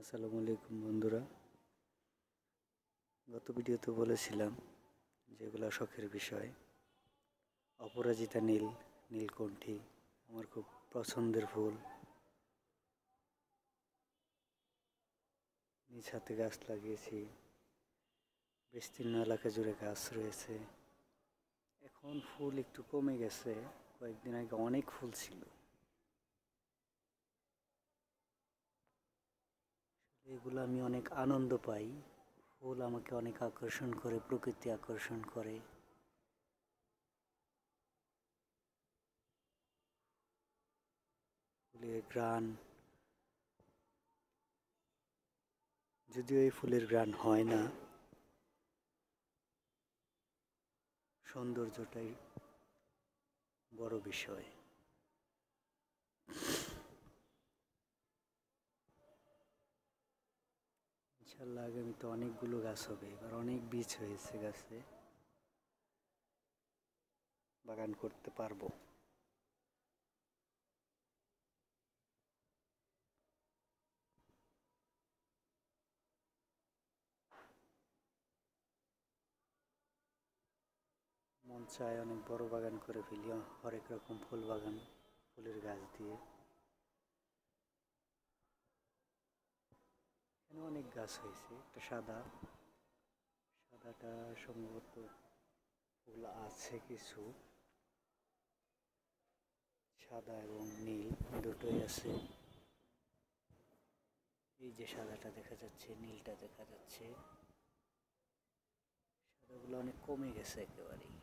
আসসালামু আলাইকুম বন্ধুরা। গত ভিডিওতে বলেছিলাম যেগুলো শখের বিষয়। অপরাজিতা নীল, নীলকণ্ঠী আমার খুব পছন্দের ফুল। নিজ হাতে গাছ লাগিয়েছি, বিস্তীর্ণ এলাকা জুড়ে গাছ রয়েছে। এখন ফুল একটু কমে গেছে, কয়েকদিন আগে অনেক ফুল ছিল। এগুলো আমি অনেক আনন্দ পাই। ফুল আমাকে অনেক আকর্ষণ করে, প্রকৃতি আকর্ষণ করে। ফুলের ঘ্রাণ, যদিও এই ফুলের ঘ্রাণ হয় না, সৌন্দর্যটাই বড় বিষয়। ইনশাল্লাহ আগামীতে অনেকগুলো গাছ হবে। এবার অনেক বীজ হয়েছে গাছে, বাগান করতে পারবো। মন চায় অনেক বড় বাগান করে ফেলি, হরেক রকম ফুল বাগান, ফুলের গাছ দিয়ে। এখানে অনেক গাছ হয়েছে। একটা সাদাটা সম্ভবত ফুল আছে কিছু, সাদা এবং নীল দুটোই আছে। এই যে সাদাটা দেখা যাচ্ছে, নীলটা দেখা যাচ্ছে। সাদাগুলো অনেক কমে গেছে একেবারেই।